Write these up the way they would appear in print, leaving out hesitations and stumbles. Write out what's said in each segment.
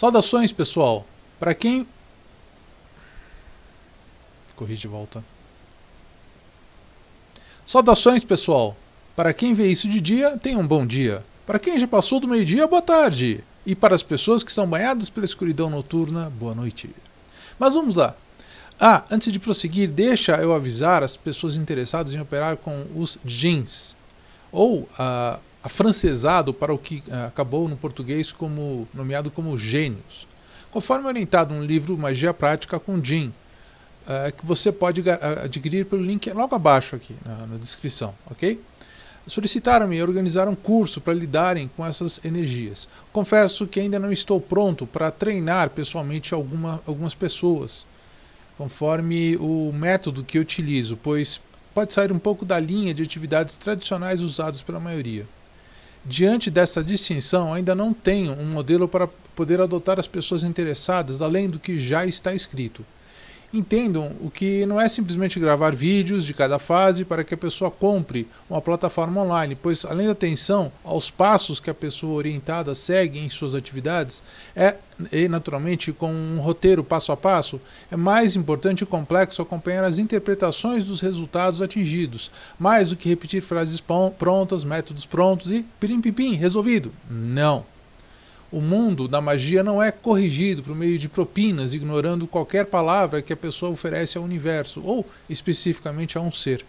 Saudações, pessoal. Para quem... Corri de volta. Saudações, pessoal. Para quem vê isso de dia, tenha um bom dia. Para quem já passou do meio-dia, boa tarde. E para as pessoas que estão banhadas pela escuridão noturna, boa noite. Mas vamos lá. Antes de prosseguir, deixa eu avisar as pessoas interessadas em operar com os djinns, ou afrancesado para o que acabou no português nomeado como gênios. Conforme orientado no livro Magia Prática com Djinn, que você pode adquirir pelo link logo abaixo aqui na descrição, ok? Solicitaram-me organizar um curso para lidarem com essas energias. Confesso que ainda não estou pronto para treinar pessoalmente algumas pessoas, conforme o método que eu utilizo, pois pode sair um pouco da linha de atividades tradicionais usadas pela maioria. Diante dessa distinção, ainda não tenho um modelo para poder adotar as pessoas interessadas além do que já está escrito. Entendam o que não é simplesmente gravar vídeos de cada fase para que a pessoa compre uma plataforma online, pois além da atenção aos passos que a pessoa orientada segue em suas atividades, e naturalmente com um roteiro passo a passo, é mais importante e complexo acompanhar as interpretações dos resultados atingidos, mais do que repetir frases prontas, métodos prontos e pirim-pim-pim, resolvido. Não. O mundo da magia não é corrigido por meio de propinas, ignorando qualquer palavra que a pessoa oferece ao universo, ou especificamente a um ser.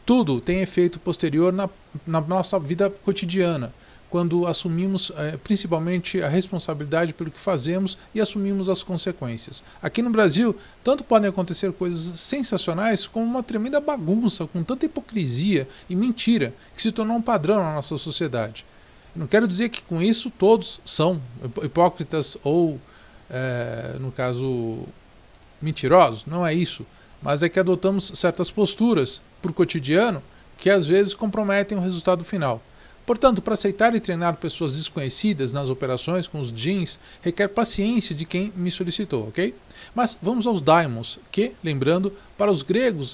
Tudo tem efeito posterior na nossa vida cotidiana, quando assumimos principalmente a responsabilidade pelo que fazemos e assumimos as consequências. Aqui no Brasil, tanto podem acontecer coisas sensacionais como uma tremenda bagunça, com tanta hipocrisia e mentira, que se tornou um padrão na nossa sociedade. Não quero dizer que com isso todos são hipócritas ou, no caso, mentirosos. Não é isso. Mas é que adotamos certas posturas para o cotidiano que às vezes comprometem o resultado final. Portanto, para aceitar e treinar pessoas desconhecidas nas operações com os djinns, requer paciência de quem me solicitou, ok? Mas vamos aos daimons, que, lembrando, para os gregos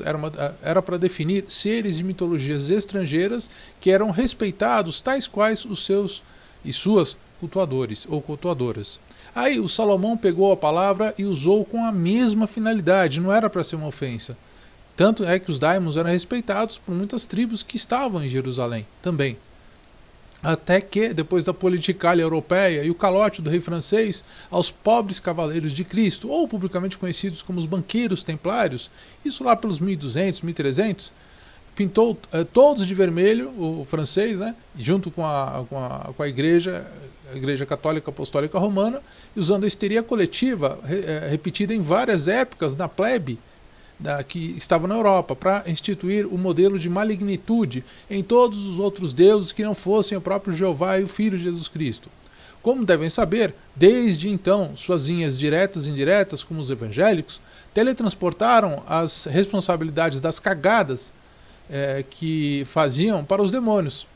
era para definir seres de mitologias estrangeiras que eram respeitados tais quais os seus e suas cultuadores ou cultuadoras. Aí o Salomão pegou a palavra e usou com a mesma finalidade, não era para ser uma ofensa. Tanto é que os daimons eram respeitados por muitas tribos que estavam em Jerusalém também. Até que, depois da politicalha europeia e o calote do rei francês aos pobres cavaleiros de Cristo, ou publicamente conhecidos como os banqueiros templários, isso lá pelos 1200, 1300, pintou todos de vermelho, o francês, né, junto com a igreja católica apostólica romana, usando a histeria coletiva repetida em várias épocas na plebe, que estava na Europa, para instituir o modelo de malignitude em todos os outros deuses que não fossem o próprio Jeová e o Filho de Jesus Cristo. Como devem saber, desde então, suas linhas diretas e indiretas, como os evangélicos, teletransportaram as responsabilidades das cagadas que faziam para os demônios.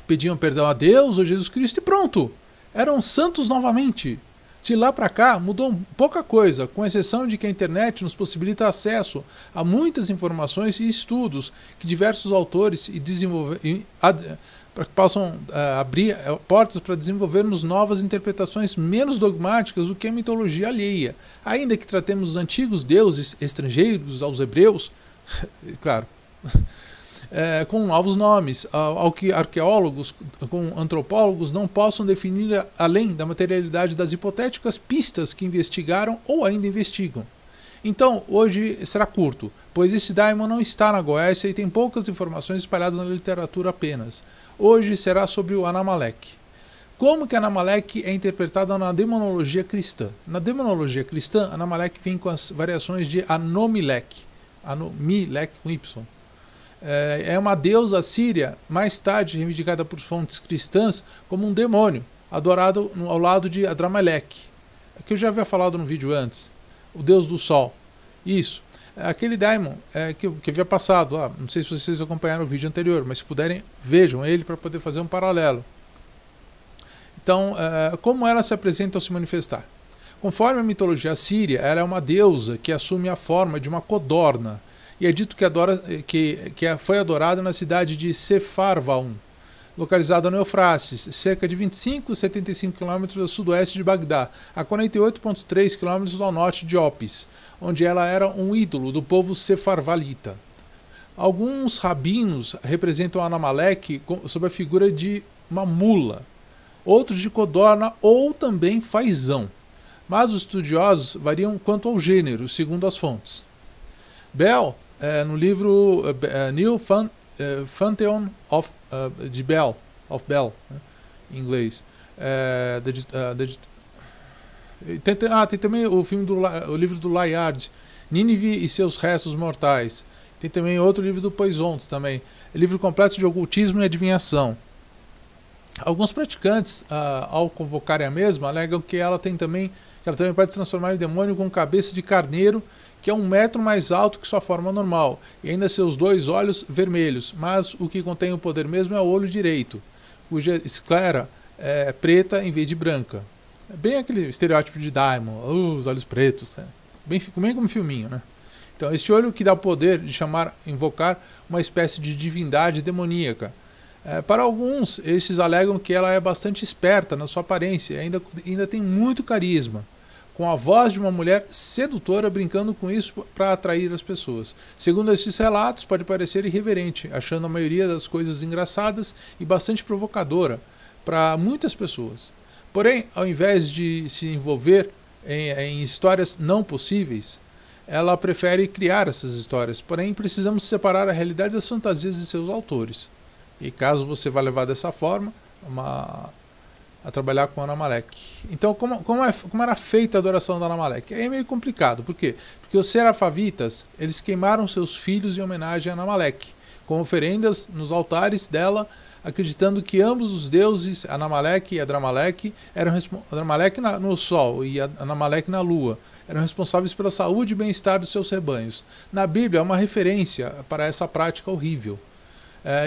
Pediam perdão a Deus ou Jesus Cristo e pronto! Eram santos novamente. De lá para cá mudou pouca coisa, com exceção de que a internet nos possibilita acesso a muitas informações e estudos que diversos autores possam abrir portas para desenvolvermos novas interpretações menos dogmáticas do que a mitologia alheia, ainda que tratemos os antigos deuses estrangeiros aos hebreus, claro, com novos nomes, ao que arqueólogos com antropólogos não possam definir além da materialidade das hipotéticas pistas que investigaram ou ainda investigam. Então, hoje será curto, pois esse daimon não está na Goécia e tem poucas informações espalhadas na literatura apenas. Hoje será sobre o Anamalek. Como que Anamalek é interpretada na demonologia cristã? Na demonologia cristã, Anamalek vem com as variações de Anomilek, Anomilek com Y. É uma deusa síria, mais tarde reivindicada por fontes cristãs como um demônio, adorado ao lado de Adramelech, que eu já havia falado no vídeo antes, o deus do sol. Isso, aquele daimon que havia passado lá, não sei se vocês acompanharam o vídeo anterior, mas se puderem, vejam ele para poder fazer um paralelo. Então, como ela se apresenta ao se manifestar? Conforme a mitologia síria, ela é uma deusa que assume a forma de uma codorna, e é dito que foi adorada na cidade de Sepharvaim, localizado no Eufrates, cerca de 75 km a sudoeste de Bagdá, a 48,3 km ao norte de Opis, onde ela era um ídolo do povo sefarvalita. Alguns rabinos representam Anamaleque sob a figura de uma mula, outros de codorna ou também fazão, mas os estudiosos variam quanto ao gênero, segundo as fontes. Bel, no livro New Pantheon de Bel, em inglês. Tem também o livro do Layard, Nínive e seus restos mortais. Tem também outro livro do Poisson também, livro completo de ocultismo e adivinhação. Alguns praticantes, ao convocarem a mesma, alegam que ela também pode se transformar em demônio com cabeça de carneiro, que é 1 metro mais alto que sua forma normal, e ainda seus 2 olhos vermelhos, mas o que contém o poder mesmo é o olho direito, cuja esclera é preta em vez de branca. É bem aquele estereótipo de Daimon, os olhos pretos, né? bem como filminho, né? Então, este olho que dá o poder de invocar uma espécie de divindade demoníaca. Para alguns, estes alegam que ela é bastante esperta na sua aparência e ainda tem muito carisma, com a voz de uma mulher sedutora brincando com isso para atrair as pessoas. Segundo esses relatos, pode parecer irreverente, achando a maioria das coisas engraçadas e bastante provocadora para muitas pessoas. Porém, ao invés de se envolver em histórias não possíveis, ela prefere criar essas histórias. Porém, precisamos separar a realidade das fantasias de seus autores. E caso você vá levar dessa forma a trabalhar com Anamaleque. Então, como era feita a adoração da Anamaleque? É meio complicado. Por quê? Porque os serafavitas, eles queimaram seus filhos em homenagem a Anamaleque, com oferendas nos altares dela, acreditando que ambos os deuses, Anamaleque e Adramaleque, Adramaleque no sol e Anamaleque na lua, eram responsáveis pela saúde e bem-estar dos seus rebanhos. Na Bíblia, há uma referência para essa prática horrível.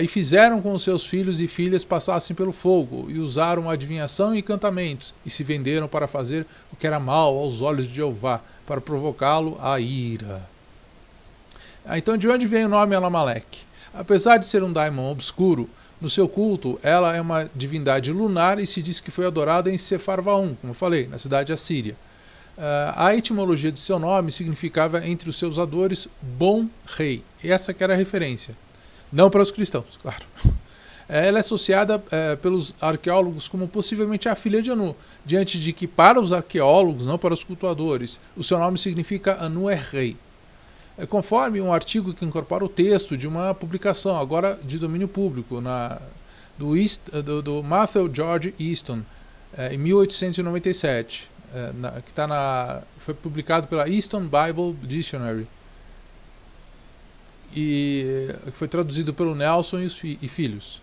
E fizeram com os seus filhos e filhas passassem pelo fogo, e usaram adivinhação e encantamentos, e se venderam para fazer o que era mal aos olhos de Jeová, para provocá-lo à ira. Então, de onde vem o nome Anamaleque? Apesar de ser um daimon obscuro, no seu culto, ela é uma divindade lunar e se diz que foi adorada em Sefarvaum, como eu falei, na cidade assíria. A etimologia de seu nome significava, entre os seus adoradores, bom rei. Essa que era a referência. Não para os cristãos, claro. Ela é associada pelos arqueólogos como possivelmente a filha de Anu, diante de que para os arqueólogos, não para os cultuadores, o seu nome significa Anu é rei. Conforme um artigo que incorpora o texto de uma publicação, agora de domínio público, do Matthew George Easton, em 1897, que foi publicado pela Easton Bible Dictionary, e foi traduzido pelo Nelson e Filhos.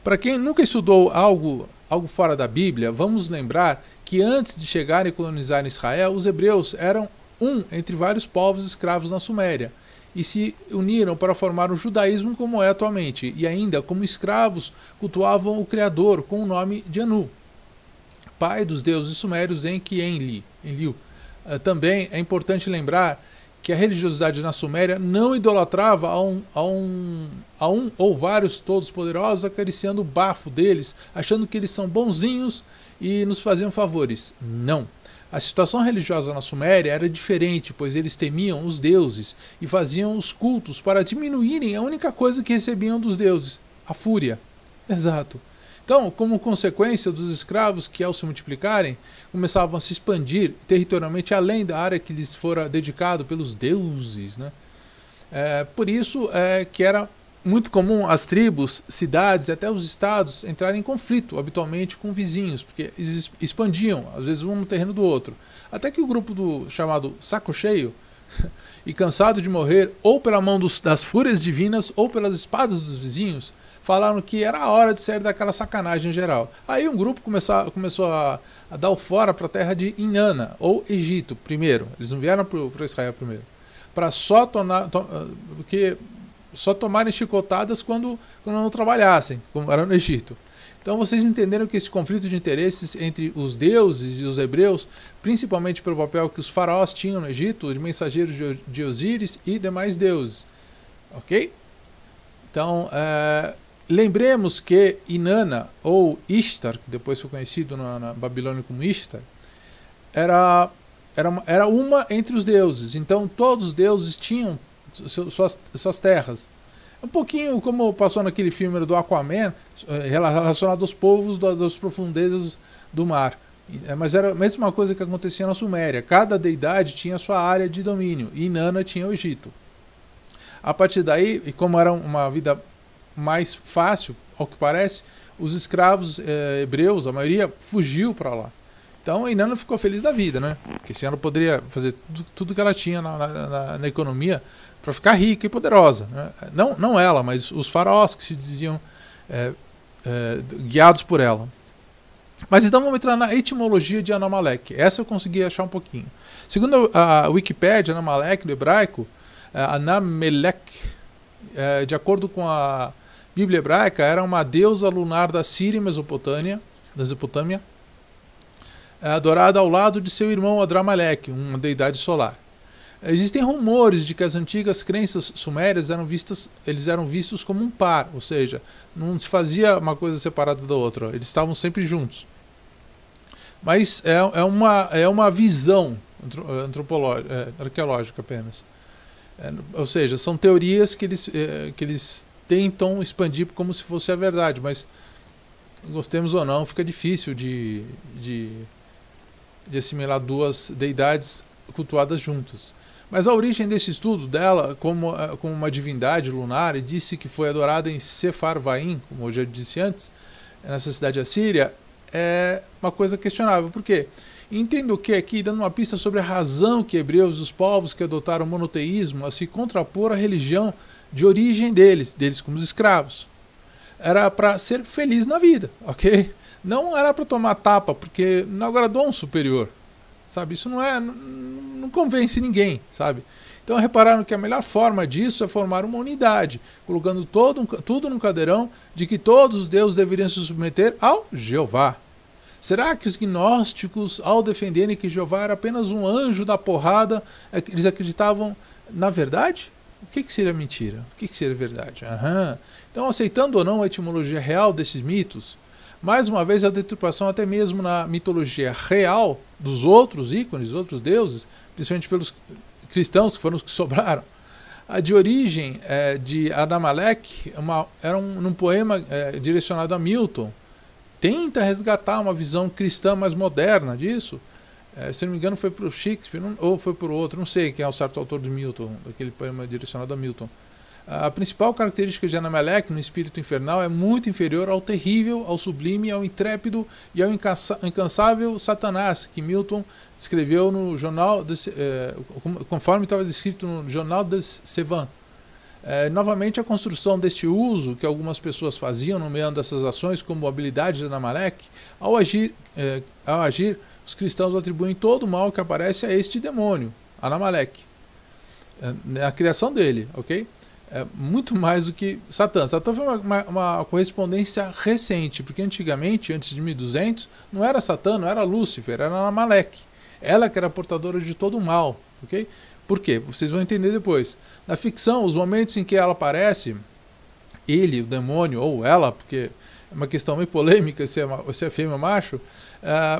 Para quem nunca estudou algo fora da Bíblia, vamos lembrar que antes de chegarem e colonizar Israel, os hebreus eram entre vários povos escravos na Suméria, e se uniram para formar o judaísmo como é atualmente, e ainda como escravos cultuavam o Criador com o nome de Anu, pai dos deuses sumérios Enlil. Também é importante lembrar que a religiosidade na Suméria não idolatrava a um ou vários todos poderosos, acariciando o bafo deles, achando que eles são bonzinhos e nos faziam favores. Não. A situação religiosa na Suméria era diferente, pois eles temiam os deuses e faziam os cultos para diminuírem a única coisa que recebiam dos deuses, a fúria. Exato. Então, como consequência dos escravos que, ao se multiplicarem, começavam a se expandir territorialmente além da área que lhes fora dedicado pelos deuses, né? Por isso que era muito comum as tribos, cidades e até os estados entrarem em conflito habitualmente com vizinhos, porque eles expandiam, às vezes um no terreno do outro. Até que o grupo chamado Saco Cheio, e cansado de morrer ou pela mão das fúrias divinas ou pelas espadas dos vizinhos, falaram que era a hora de sair daquela sacanagem geral. Aí um grupo começou a dar o fora para a terra de Inanna, ou Egito, primeiro. Eles não vieram para Israel primeiro. Para só tomarem chicotadas quando não trabalhassem, como era no Egito. Então vocês entenderam que esse conflito de interesses entre os deuses e os hebreus, principalmente pelo papel que os faraós tinham no Egito, de mensageiros de Osíris e demais deuses. Ok? Então, lembremos que Inanna, ou Ishtar, que depois foi conhecido na Babilônia como Ishtar, era uma entre os deuses. Então todos os deuses tinham suas terras. Um pouquinho como passou naquele filme do Aquaman, relacionado aos povos das profundezas do mar. Mas era a mesma coisa que acontecia na Suméria. Cada deidade tinha sua área de domínio, e Inanna tinha o Egito. A partir daí, e como era uma vida mais fácil, ao que parece, os escravos hebreus, a maioria, fugiu para lá. Então Inanna ficou feliz da vida, né? Porque se ela poderia fazer tudo que ela tinha na economia para ficar rica e poderosa, né? Não ela, mas os faraós que se diziam guiados por ela. Mas então vamos entrar na etimologia de Anamaleque. Essa eu consegui achar um pouquinho. Segundo a Wikipédia, Anamaleque, do hebraico, Anamelech, de acordo com a Bíblia hebraica, era uma deusa lunar da Síria e Mesopotâmia, adorada ao lado de seu irmão Adramaleque, uma deidade solar. Existem rumores de que as antigas crenças sumérias eram vistos como um par, ou seja, não se fazia uma coisa separada da outra, eles estavam sempre juntos. Mas é uma visão arqueológica apenas. Ou seja, são teorias que eles tentam expandir como se fosse a verdade, mas gostemos ou não, fica difícil de assimilar duas deidades cultuadas juntas. Mas a origem desse estudo dela como uma divindade lunar, e disse que foi adorada em Sepharvaim, como eu já disse antes, nessa cidade assíria, é uma coisa questionável. Por quê? Entendo que aqui, dando uma pista sobre a razão que hebreus, os povos que adotaram o monoteísmo, a se contrapor à religião de origem deles como os escravos. Era para ser feliz na vida, ok? Não era para tomar tapa, porque não agradou um superior, sabe? Isso não convence ninguém, sabe? Então repararam que a melhor forma disso é formar uma unidade, colocando tudo num cadeirão de que todos os deuses deveriam se submeter ao Jeová. Será que os gnósticos, ao defenderem que Jeová era apenas um anjo da porrada, eles acreditavam na verdade? O que seria mentira? O que seria verdade? Então, aceitando ou não a etimologia real desses mitos, mais uma vez a deturpação até mesmo na mitologia real dos outros ícones, outros deuses, principalmente pelos cristãos, que foram os que sobraram. A de origem de Anamaleque era num poema direcionado a Milton. Tenta resgatar uma visão cristã mais moderna disso. Se não me engano foi para o Shakespeare, ou foi por outro, não sei quem é o certo autor de Milton, daquele poema direcionado a Milton. A principal característica de Anamaleque no espírito infernal é muito inferior ao terrível, ao sublime, ao intrépido e ao incansável Satanás, que Milton escreveu no jornal, conforme estava descrito no Jornal de Sevan. Novamente, a construção deste uso que algumas pessoas faziam nomeando essas ações como habilidade de Anamaleque, ao agir, os cristãos atribuem todo o mal que aparece a este demônio, Anamaleque, a criação dele, ok? Muito mais do que Satã. Satã foi uma correspondência recente, porque antigamente, antes de 1200, não era Satã, não era Lúcifer, era Anamaleque. Ela que era portadora de todo o mal, ok? Por quê? Vocês vão entender depois. Na ficção, os momentos em que ela aparece, ele, o demônio, ou ela, porque é uma questão meio polêmica se é fêmea ou macho,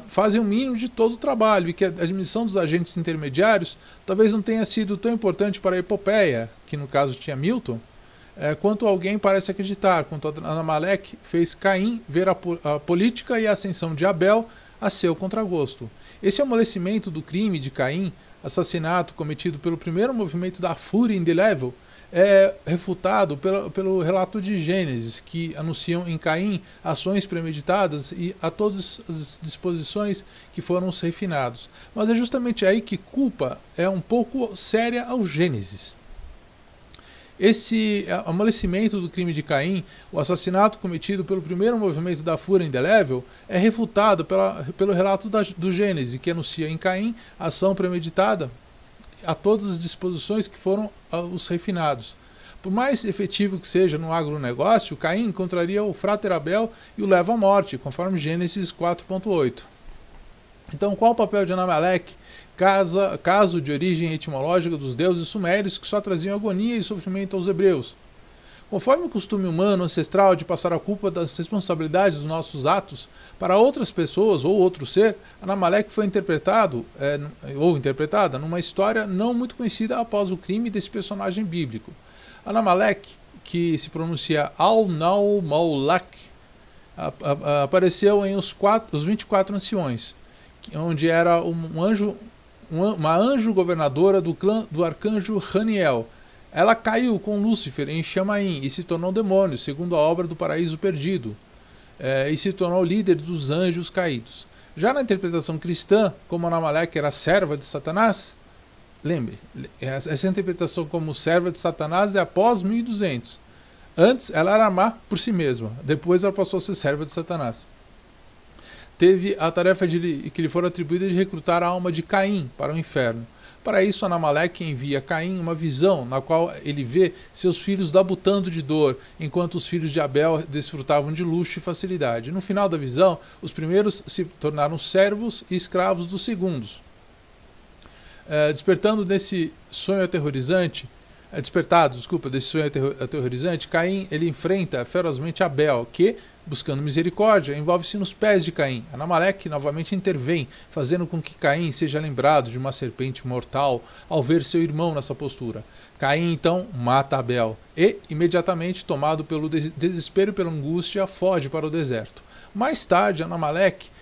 fazem o mínimo de todo o trabalho, e que a admissão dos agentes intermediários talvez não tenha sido tão importante para a epopeia, que no caso tinha Milton, quanto alguém parece acreditar, quanto Anamaleque fez Caim ver a política e a ascensão de Abel a seu contragosto. Esse amolecimento do crime de Caim, assassinato cometido pelo primeiro movimento da fúria indelével, é refutado pelo relato de Gênesis, que anunciam em Caim ações premeditadas e a todas as disposições que foram os refinados. Mas é justamente aí que culpa é um pouco séria ao Gênesis. Esse amolecimento do crime de Caim, o assassinato cometido pelo primeiro movimento da fúria indelével, é refutado pelo relato do Gênesis, que anuncia em Caim a ação premeditada a todas as disposições que foram os refinados. Por mais efetivo que seja no agronegócio, Caim encontraria o fráter Abel e o leva à morte, conforme Gênesis 4.8. Então, qual o papel de Anamaleque, caso de origem etimológica dos deuses sumérios que só traziam agonia e sofrimento aos hebreus? Conforme o costume humano ancestral de passar a culpa das responsabilidades dos nossos atos para outras pessoas ou outro ser, Anamaleque foi interpretado ou interpretada numa história não muito conhecida após o crime desse personagem bíblico. Anamaleque, que se pronuncia Al-Naumolak, apareceu em os 24 anciões, onde era uma anjo governadora do clã do arcanjo Raniel. Ela caiu com Lúcifer em Chamaim e se tornou demônio, segundo a obra do Paraíso Perdido, e se tornou líder dos anjos caídos. Já na interpretação cristã, como Anamaleque era serva de Satanás, lembre, essa interpretação como serva de Satanás é após 1200. Antes ela era má por si mesma, depois ela passou a ser serva de Satanás. Teve a tarefa que lhe foi atribuída de recrutar a alma de Caim para o inferno. Para isso, Anamaleque envia a Caim uma visão na qual ele vê seus filhos labutando de dor, enquanto os filhos de Abel desfrutavam de luxo e facilidade. No final da visão, os primeiros se tornaram servos e escravos dos segundos. Despertando desse sonho aterrorizante, Caim ele enfrenta ferozmente Abel, que, buscando misericórdia, envolve-se nos pés de Caim. Anamaleque novamente intervém, fazendo com que Caim seja lembrado de uma serpente mortal ao ver seu irmão nessa postura. Caim então mata Abel e, imediatamente tomado pelo desespero e pela angústia, foge para o deserto. Mais tarde, Anamaleque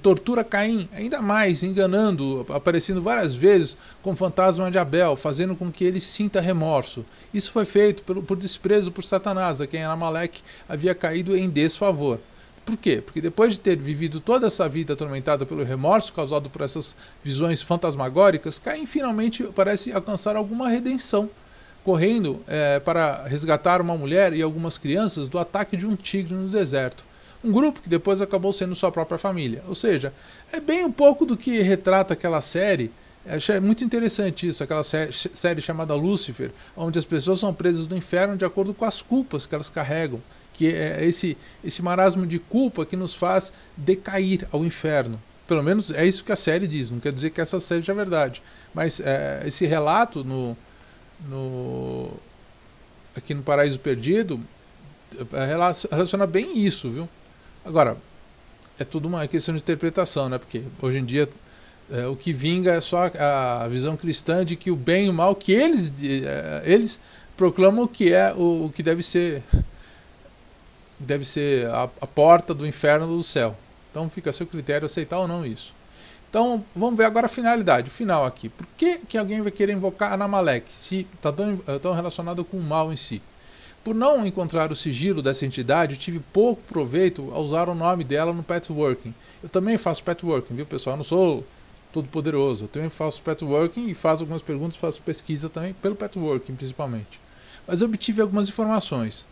tortura Caim ainda mais, enganando-o, aparecendo várias vezes como fantasma de Abel, fazendo com que ele sinta remorso. Isso foi feito por desprezo por Satanás, a quem Anamaleque havia caído em desfavor. Por quê? Porque depois de ter vivido toda essa vida atormentada pelo remorso causado por essas visões fantasmagóricas, Caim finalmente parece alcançar alguma redenção, correndo para resgatar uma mulher e algumas crianças do ataque de um tigre no deserto. Um grupo que depois acabou sendo sua própria família. Ou seja, é bem um pouco do que retrata aquela série. É muito interessante isso, aquela série chamada Lúcifer, onde as pessoas são presas no inferno de acordo com as culpas que elas carregam, que é esse marasmo de culpa que nos faz decair ao inferno. Pelo menos é isso que a série diz, não quer dizer que essa seja a verdade. Mas esse relato aqui no Paraíso Perdido relaciona bem isso, viu? Agora, é tudo uma questão de interpretação, né? Porque hoje em dia o que vinga é só a visão cristã de que o bem e o mal, que eles proclamam que é o que deve ser a porta do inferno ou do céu. Então fica a seu critério aceitar ou não isso. Então vamos ver agora a finalidade, o final aqui. Por que alguém vai querer invocar Anamaleque se está tão relacionado com o mal em si? Por não encontrar o sigilo dessa entidade, eu tive pouco proveito ao usar o nome dela no Petworking. Eu também faço Petworking, viu pessoal? Eu não sou todo poderoso. Eu também faço Petworking e faço algumas perguntas, faço pesquisa também pelo Petworking principalmente. Mas eu obtive algumas informações.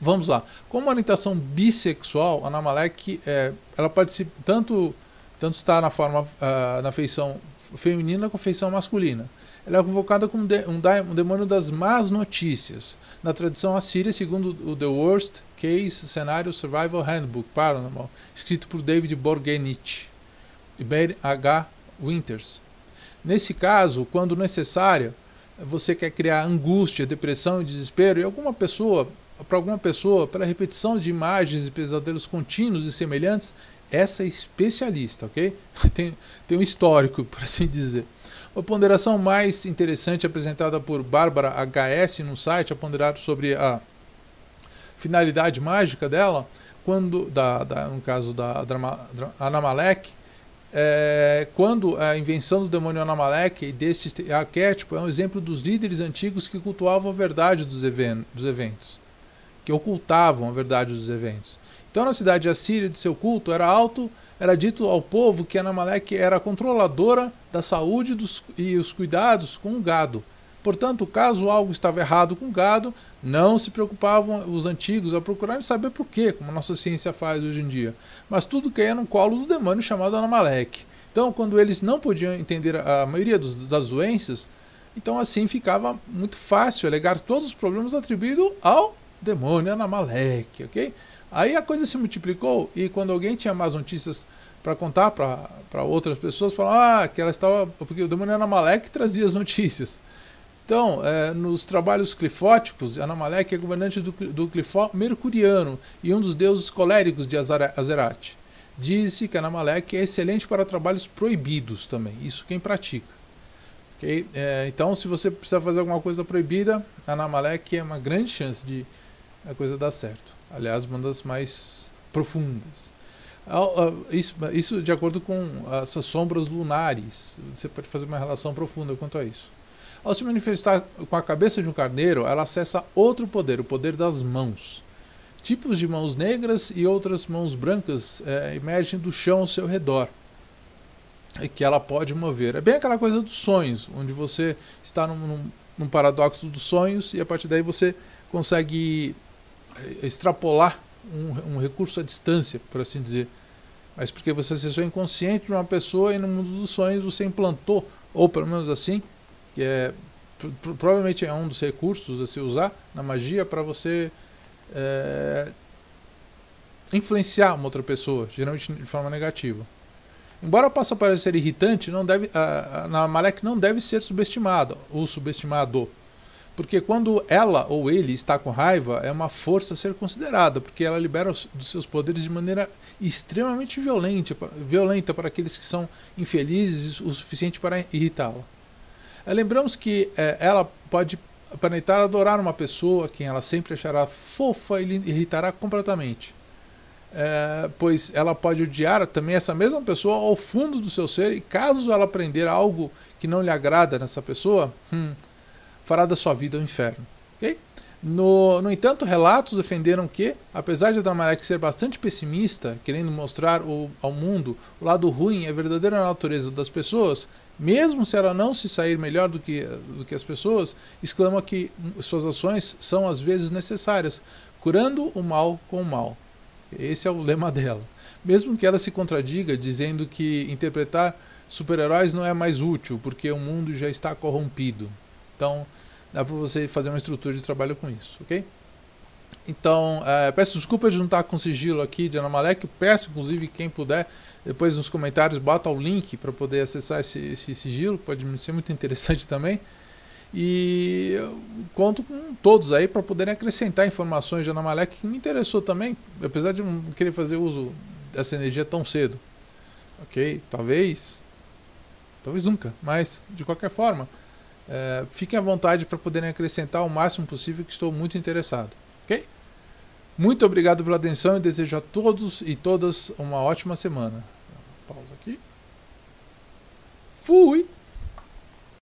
Vamos lá. Como orientação bissexual, Anamaleque ela pode ser tanto estar na feição feminina como feição masculina. Ela é convocada como um demônio das más notícias. Na tradição assíria, segundo o The Worst Case Scenario Survival Handbook Paranormal, escrito por David Bourget e Ben H. Winters. Nesse caso, quando necessária, você quer criar angústia, depressão e desespero e para alguma pessoa, pela repetição de imagens e pesadelos contínuos e semelhantes, essa é especialista, ok? Tem um histórico, por assim dizer. A ponderação mais interessante apresentada por Bárbara HS no site, a ponderar sobre a finalidade mágica dela, no caso da Anamaleque, quando a invenção do demônio Anamaleque e deste arquétipo é um exemplo dos líderes antigos que cultuavam a verdade dos eventos, que ocultavam a verdade dos eventos. Então, na cidade assíria de seu culto, era dito ao povo que Anamaleque era a controladora da saúde e os cuidados com o gado. Portanto, caso algo estava errado com o gado, não se preocupavam os antigos a procurar saber por quê, como a nossa ciência faz hoje em dia. Mas tudo caía no colo do demônio chamado Anamaleque. Então, quando eles não podiam entender a maioria das doenças, então assim ficava muito fácil alegar todos os problemas atribuídos ao demônio Anamaleque, ok? Aí a coisa se multiplicou e quando alguém tinha más notícias para contar para outras pessoas, falavam que ela estava, porque o demônio Anamaleque trazia as notícias. Então, nos trabalhos clifóticos, Anamalek é governante do clifó mercuriano e um dos deuses coléricos de Azerat. Diz-se que Anamalek é excelente para trabalhos proibidos também, isso quem pratica. Okay? Então, se você precisa fazer alguma coisa proibida, Anamalek é uma grande chance de a coisa dar certo. Aliás, uma das mais profundas. Isso de acordo com essas sombras lunares, você pode fazer uma relação profunda quanto a isso. Ao se manifestar com a cabeça de um carneiro, ela acessa outro poder, o poder das mãos. Tipos de mãos negras e outras mãos brancas emergem do chão ao seu redor, e que ela pode mover. É bem aquela coisa dos sonhos, onde você está num paradoxo dos sonhos e a partir daí você consegue extrapolar um recurso à distância, por assim dizer. Mas porque você acessou inconsciente de uma pessoa e no mundo dos sonhos você implantou, ou pelo menos assim, que provavelmente é um dos recursos a se usar na magia para você influenciar uma outra pessoa, geralmente de forma negativa. Embora possa parecer irritante, Anamalek não deve ser subestimado ou subestimado, porque quando ela ou ele está com raiva é uma força a ser considerada, porque ela libera dos seus poderes de maneira extremamente violenta para aqueles que são infelizes o suficiente para irritá-la. Lembramos que ela pode aparentar adorar uma pessoa, quem ela sempre achará fofa e lhe irritará completamente. Pois ela pode odiar também essa mesma pessoa ao fundo do seu ser, e caso ela aprender algo que não lhe agrada nessa pessoa, fará da sua vida um inferno. Okay? No entanto, relatos defenderam que, apesar de Anamalek ser bastante pessimista, querendo mostrar ao mundo o lado ruim e a verdadeira natureza das pessoas, mesmo se ela não se sair melhor do que as pessoas, exclama que suas ações são às vezes necessárias, curando o mal com o mal. Esse é o lema dela. Mesmo que ela se contradiga, dizendo que interpretar super-heróis não é mais útil, porque o mundo já está corrompido. Então, dá para você fazer uma estrutura de trabalho com isso, ok? Então, peço desculpas de não estar com sigilo aqui de Anamalek, peço inclusive quem puder, depois nos comentários bota o link para poder acessar esse sigilo, pode ser muito interessante também. E eu conto com todos aí para poderem acrescentar informações de Anamalek, que me interessou também, apesar de não querer fazer uso dessa energia tão cedo. Ok? Talvez nunca, mas de qualquer forma, fiquem à vontade para poderem acrescentar o máximo possível, que estou muito interessado. Ok? Muito obrigado pela atenção e desejo a todos e todas uma ótima semana. Pausa aqui. Fui!